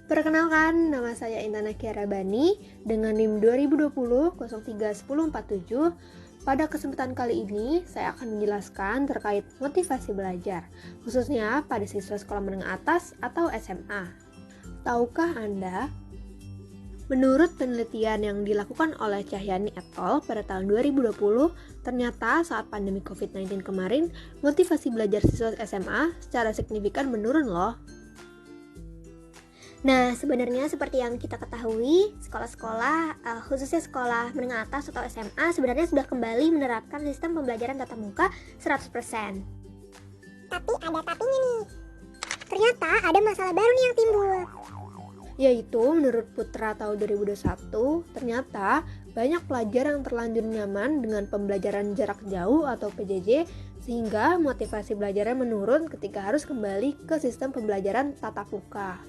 Perkenalkan, nama saya Intana Kiara Bani dengan NIM 2020-031047. Pada kesempatan kali ini, saya akan menjelaskan terkait motivasi belajar, khususnya pada siswa sekolah menengah atas atau SMA. Tahukah Anda? Menurut penelitian yang dilakukan oleh Cahyani et al. Pada tahun 2020, ternyata saat pandemi COVID-19 kemarin, motivasi belajar siswa SMA secara signifikan menurun loh. Nah, sebenarnya seperti yang kita ketahui, sekolah-sekolah, khususnya sekolah menengah atas atau SMA, sebenarnya sudah kembali menerapkan sistem pembelajaran tatap muka 100%. Tapi ada tapinya nih. Ternyata ada masalah baru nih yang timbul. Yaitu menurut Putra tahun 2021, ternyata banyak pelajar yang terlanjur nyaman dengan pembelajaran jarak jauh atau PJJ sehingga motivasi belajarnya menurun ketika harus kembali ke sistem pembelajaran tatap muka.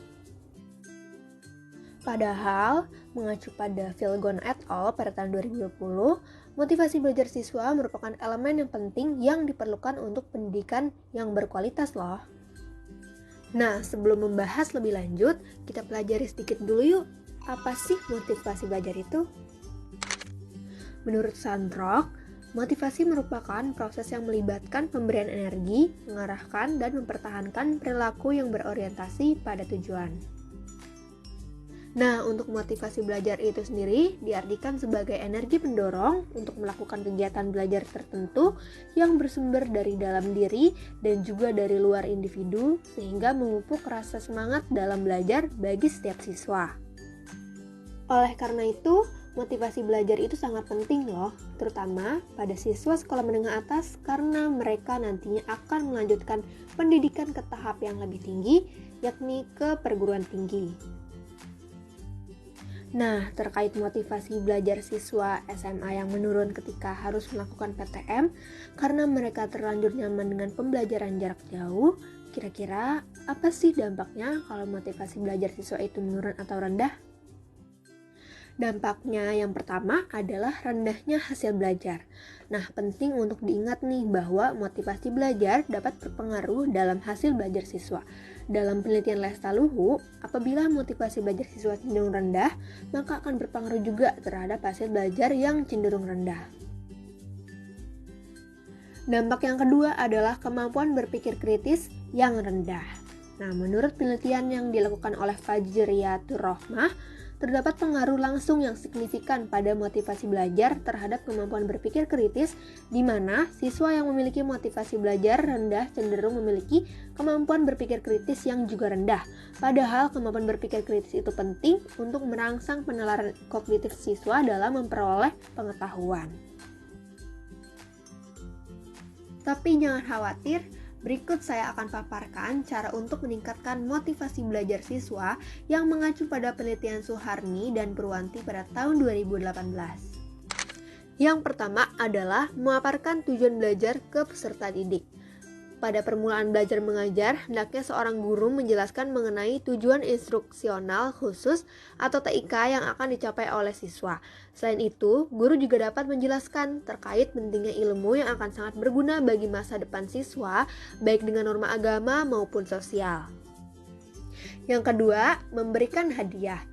Padahal, mengacu pada Philgon et al. Pada tahun 2020, motivasi belajar siswa merupakan elemen yang penting yang diperlukan untuk pendidikan yang berkualitas loh. Nah, sebelum membahas lebih lanjut, kita pelajari sedikit dulu yuk. Apa sih motivasi belajar itu? Menurut Sandrock, motivasi merupakan proses yang melibatkan pemberian energi, mengarahkan, dan mempertahankan perilaku yang berorientasi pada tujuan. Nah, untuk motivasi belajar itu sendiri diartikan sebagai energi pendorong untuk melakukan kegiatan belajar tertentu yang bersumber dari dalam diri dan juga dari luar individu sehingga memupuk rasa semangat dalam belajar bagi setiap siswa. Oleh karena itu, motivasi belajar itu sangat penting loh, terutama pada siswa sekolah menengah atas karena mereka nantinya akan melanjutkan pendidikan ke tahap yang lebih tinggi, yakni ke perguruan tinggi. Nah, terkait motivasi belajar siswa SMA yang menurun ketika harus melakukan PTM karena mereka terlanjur nyaman dengan pembelajaran jarak jauh, kira-kira apa sih dampaknya kalau motivasi belajar siswa itu menurun atau rendah? Dampaknya yang pertama adalah rendahnya hasil belajar. Nah, penting untuk diingat nih bahwa motivasi belajar dapat berpengaruh dalam hasil belajar siswa. Dalam penelitian Lestaluhu, apabila motivasi belajar siswa cenderung rendah, maka akan berpengaruh juga terhadap hasil belajar yang cenderung rendah. Dampak yang kedua adalah kemampuan berpikir kritis yang rendah. Nah, menurut penelitian yang dilakukan oleh Fajriyatur Rohmah, terdapat pengaruh langsung yang signifikan pada motivasi belajar terhadap kemampuan berpikir kritis, di mana siswa yang memiliki motivasi belajar rendah cenderung memiliki kemampuan berpikir kritis yang juga rendah. Padahal kemampuan berpikir kritis itu penting untuk merangsang penalaran kognitif siswa dalam memperoleh pengetahuan. Tapi jangan khawatir, berikut saya akan paparkan cara untuk meningkatkan motivasi belajar siswa yang mengacu pada penelitian Suharni dan Purwanti pada tahun 2018. Yang pertama adalah memaparkan tujuan belajar ke peserta didik. Pada permulaan belajar mengajar, hendaknya seorang guru menjelaskan mengenai tujuan instruksional khusus atau TIK yang akan dicapai oleh siswa. Selain itu, guru juga dapat menjelaskan terkait pentingnya ilmu yang akan sangat berguna bagi masa depan siswa, baik dengan norma agama maupun sosial. Yang kedua, memberikan hadiah.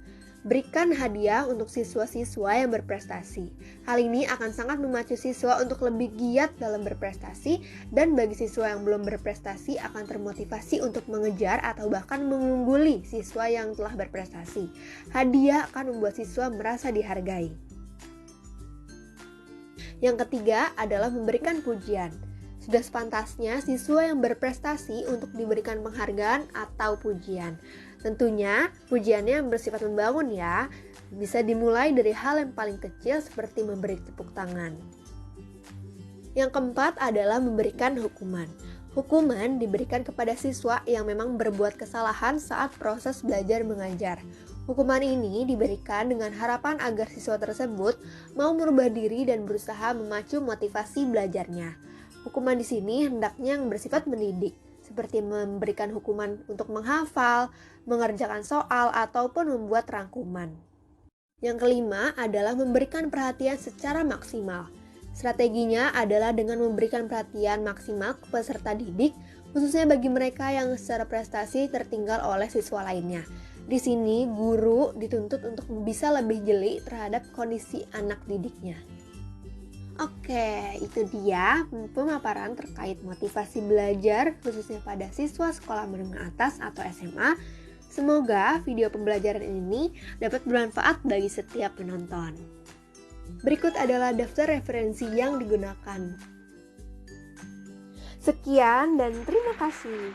Berikan hadiah untuk siswa-siswa yang berprestasi. Hal ini akan sangat memacu siswa untuk lebih giat dalam berprestasi, dan bagi siswa yang belum berprestasi akan termotivasi untuk mengejar atau bahkan mengungguli siswa yang telah berprestasi. Hadiah akan membuat siswa merasa dihargai. Yang ketiga adalah memberikan pujian. Sudah sepantasnya siswa yang berprestasi untuk diberikan penghargaan atau pujian. Tentunya pujiannya yang bersifat membangun ya. Bisa dimulai dari hal yang paling kecil seperti memberi tepuk tangan. Yang keempat adalah memberikan hukuman. Hukuman diberikan kepada siswa yang memang berbuat kesalahan saat proses belajar mengajar. Hukuman ini diberikan dengan harapan agar siswa tersebut mau merubah diri dan berusaha memacu motivasi belajarnya. Hukuman di sini hendaknya yang bersifat mendidik, seperti memberikan hukuman untuk menghafal, mengerjakan soal, ataupun membuat rangkuman. Yang kelima adalah memberikan perhatian secara maksimal. Strateginya adalah dengan memberikan perhatian maksimal ke peserta didik, khususnya bagi mereka yang secara prestasi tertinggal oleh siswa lainnya. Di sini, guru dituntut untuk bisa lebih jeli terhadap kondisi anak didiknya. Oke, itu dia pemaparan terkait motivasi belajar khususnya pada siswa sekolah menengah atas atau SMA. Semoga video pembelajaran ini dapat bermanfaat bagi setiap penonton. Berikut adalah daftar referensi yang digunakan. Sekian dan terima kasih.